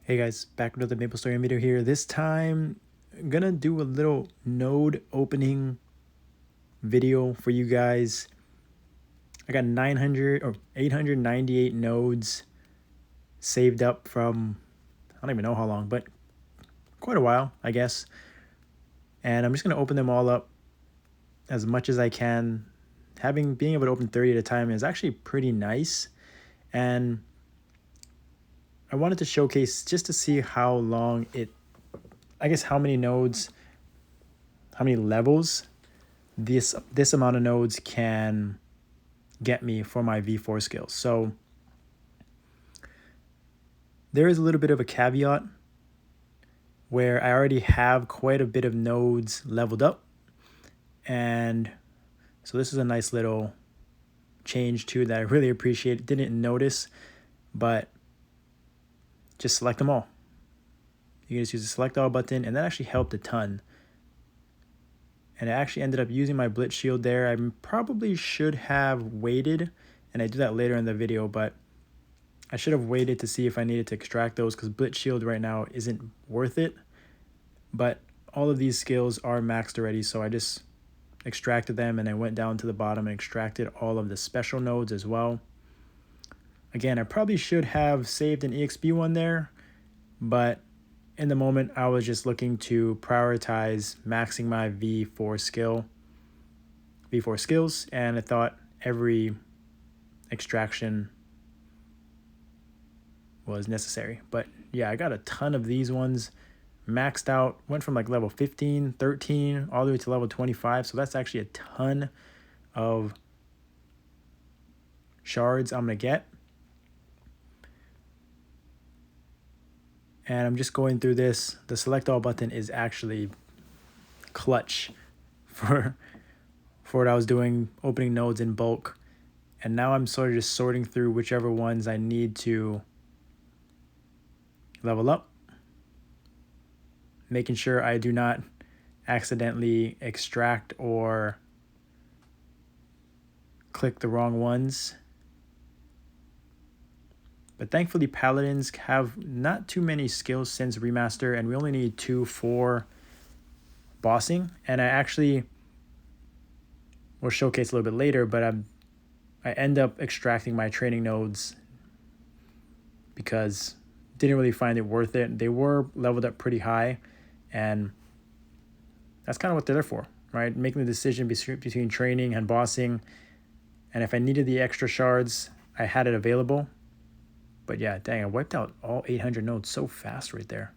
Hey guys, back with another Maplestory video here. This time, I'm gonna do a little node opening video for you guys. I got 900 or 898 nodes saved up from, I don't even know how long, but quite a while, I guess. And I'm just gonna open them all up as much as I can. Being able to open 30 at a time is actually pretty nice. And I wanted to showcase just to see how long how many nodes, how many levels this amount of nodes can get me for my V4 skills. So there is a little bit of a caveat where I already have quite a bit of nodes leveled up. And so this is a nice little change too that I really appreciate. Didn't notice, but just select them all. You can just use the select all button, and that actually helped a ton. And I actually ended up using my blitz shield there. I probably should have waited, and I do that later in the video, but I should have waited to see if I needed to extract those because blitz shield right now isn't worth it. But all of these skills are maxed already, so I just extracted them, and I went down to the bottom and extracted all of the special nodes as well. Again, I probably should have saved an EXP one there, but in the moment, I was just looking to prioritize maxing my V4 skills, and I thought every extraction was necessary. But yeah, I got a ton of these ones maxed out, went from like level 15, 13, all the way to level 25. So that's actually a ton of shards I'm gonna get. And I'm just going through this. The select all button is actually clutch for what I was doing, opening nodes in bulk. And now I'm sort of just sorting through whichever ones I need to level up, making sure I do not accidentally extract or click the wrong ones. But thankfully, paladins have not too many skills since remaster, and we only need 2 for bossing. And I actually will showcase a little bit later, but I end up extracting my training nodes because didn't really find it worth it. They were leveled up pretty high, and that's kind of what they're there for, right? Making the decision between training and bossing. And if I needed the extra shards, I had it available. But yeah, dang, I wiped out all 800 nodes so fast right there.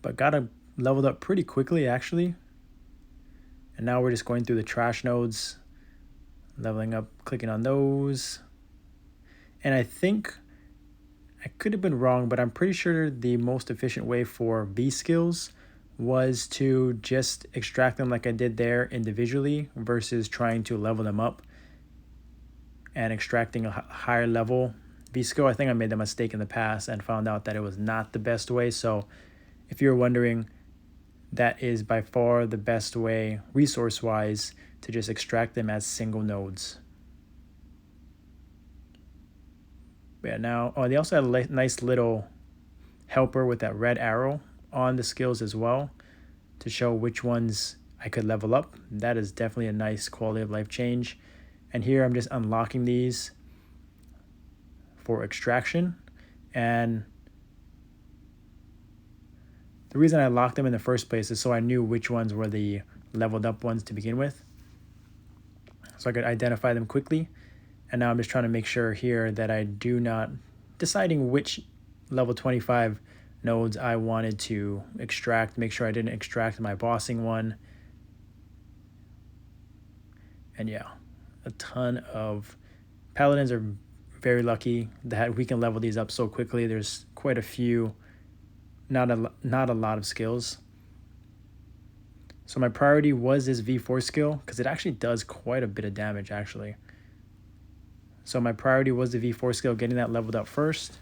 But got it leveled up pretty quickly, actually. And now we're just going through the trash nodes, leveling up, clicking on those. And I think, I could have been wrong, but I'm pretty sure the most efficient way for V skills was to just extract them like I did there individually versus trying to level them up and extracting a higher level V skill. I think I made that mistake in the past and found out that it was not the best way. So if you're wondering, that is by far the best way, resource-wise, to just extract them as single nodes. Yeah, now, they also had a nice little helper with that red arrow on the skills as well to show which ones I could level up. That is definitely a nice quality of life change. And here I'm just unlocking these for extraction. And the reason I locked them in the first place is so I knew which ones were the leveled up ones to begin with, so I could identify them quickly. And now I'm just trying to make sure here that I do not, deciding which level 25 nodes I wanted to extract, make sure I didn't extract my bossing one. And yeah, a ton of paladins are very lucky that we can level these up so quickly. There's quite a few, not a lot of skills. So my priority was this V4 skill because it actually does quite a bit of damage actually. So my priority was the V4 skill, getting that leveled up first.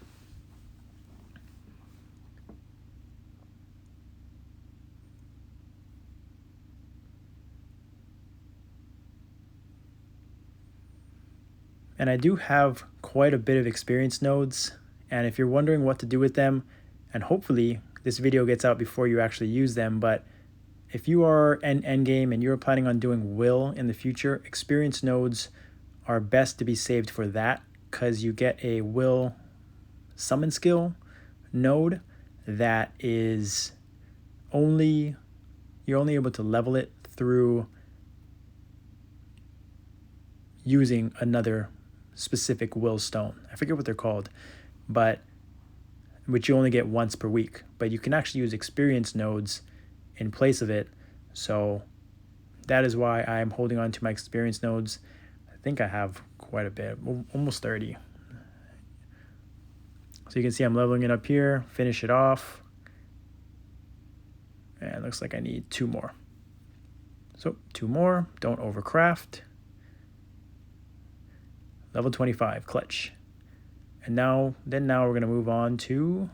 And I do have quite a bit of experience nodes, and if you're wondering what to do with them, and hopefully this video gets out before you actually use them, but if you are an endgame and you're planning on doing will in the future, experience nodes are best to be saved for that, because you get a will summon skill node that is you're only able to level it through using another specific will stone. I forget what they're called, but which you only get once per week. But you can actually use experience nodes in place of it. So that is why I'm holding on to my experience nodes. I think I have quite a bit, almost 30. So you can see I'm leveling it up here, finish it off. And it looks like I need 2 more. So 2 more, don't overcraft. Level 25, clutch. And now we're gonna move on to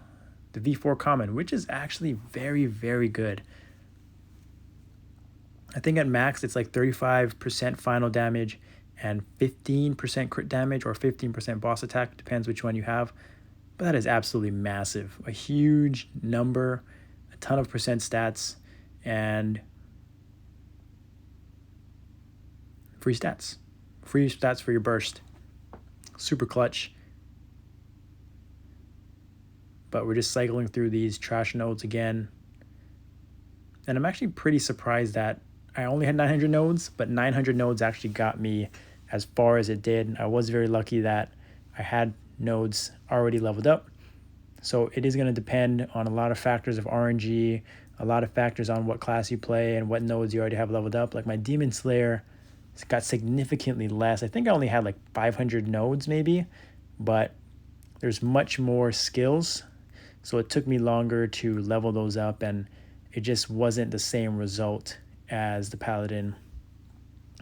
the V4 common, which is actually very, very good. I think at max it's like 35% final damage and 15% crit damage or 15% boss attack, depends which one you have. But that is absolutely massive. A huge number, a ton of percent stats, and free stats. Free stats for your burst. Super clutch. But we're just cycling through these trash nodes again. And I'm actually pretty surprised that I only had 900 nodes, but 900 nodes actually got me as far as it did. I was very lucky that I had nodes already leveled up. So it is going to depend on a lot of factors of RNG, a lot of factors on what class you play and what nodes you already have leveled up. Like my Demon Slayer got significantly less. I think I only had like 500 nodes maybe, but there's much more skills. So it took me longer to level those up, and it just wasn't the same result as the Paladin.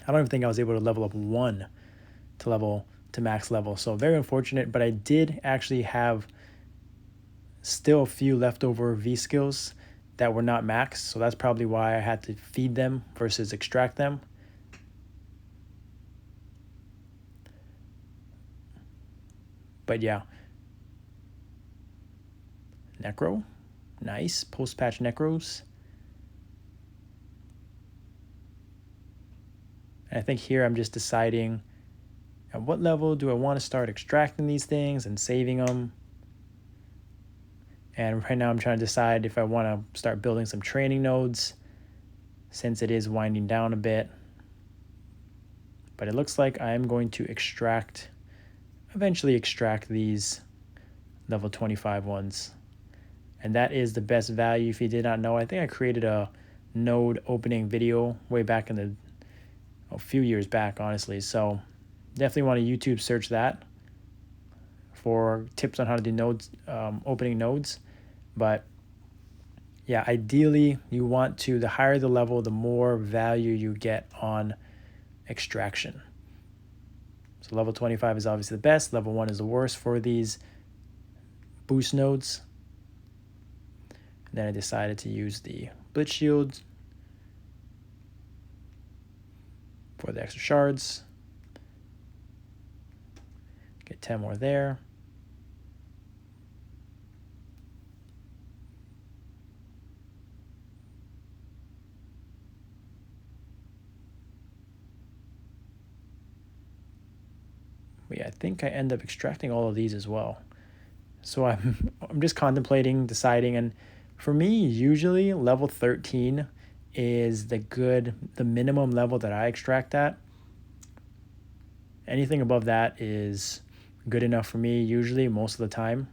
I don't even think I was able to level up 1 to max level. So very unfortunate, but I did actually have still a few leftover V skills that were not maxed. So that's probably why I had to feed them versus extract them. But yeah. Necro. Nice. Post-patch Necros. And I think here I'm just deciding at what level do I want to start extracting these things and saving them. And right now I'm trying to decide if I want to start building some training nodes since it is winding down a bit. But it looks like I am going to eventually extract these level 25 ones. And that is the best value. If you did not know, I think I created a node opening video way back in a few years back, honestly. So definitely want to YouTube search that for tips on how to do nodes, opening nodes. But yeah, ideally you want to, the higher the level, the more value you get on extraction. So level 25 is obviously the best. Level 1 is the worst for these boost nodes. And then I decided to use the Blitz Shield for the extra shards. Get 10 more there. But yeah, I think I end up extracting all of these as well. So I'm just contemplating, deciding, and for me, usually level 13 is the minimum level that I extract at. Anything above that is good enough for me, usually, most of the time.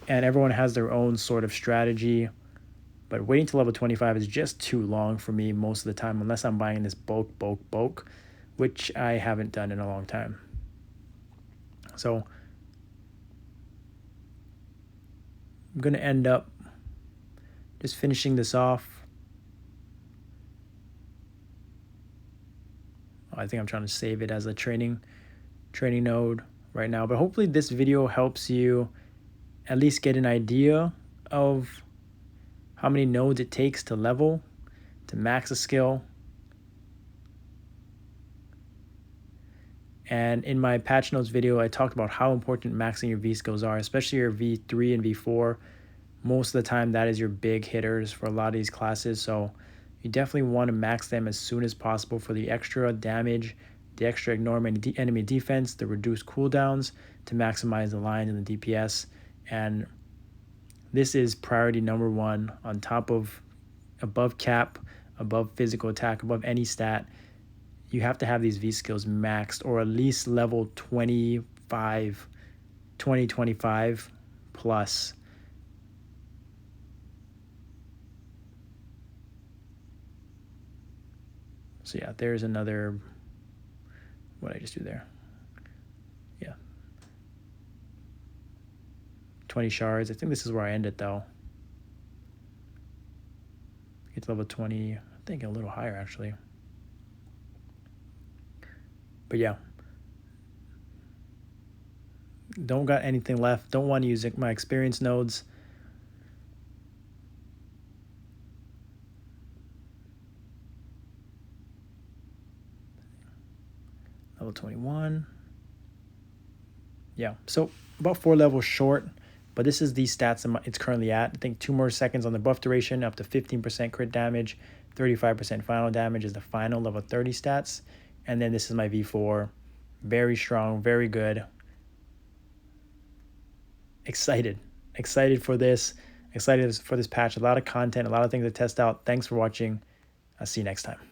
And everyone has their own sort of strategy, but waiting to level 25 is just too long for me most of the time, unless I'm buying this bulk, which I haven't done in a long time. So I'm going to end up just finishing this off. I think I'm trying to save it as a training node right now, but hopefully this video helps you at least get an idea of how many nodes it takes to level, to max a skill. And in my patch notes video, I talked about how important maxing your V skills are, especially your V3 and V4. Most of the time, that is your big hitters for a lot of these classes. So you definitely want to max them as soon as possible for the extra damage, the extra ignore enemy defense, the reduced cooldowns to maximize the line and the DPS. And this is priority number one on top of above cap, above physical attack, above any stat. You have to have these V skills maxed or at least level 25, 25 plus. So yeah, there's another, what did I just do there? Yeah. 20 shards. I think this is where I end it though. Get to level 20, I think a little higher actually. But yeah, don't got anything left. Don't want to use my experience nodes. Level 21. Yeah, so about 4 levels short, but this is the stats it's currently at. I think 2 more seconds on the buff duration, up to 15% crit damage, 35% final damage is the final level 30 stats. And then this is my V4. Very strong, very good. Excited for this. Excited for this patch. A lot of content, a lot of things to test out. Thanks for watching. I'll see you next time.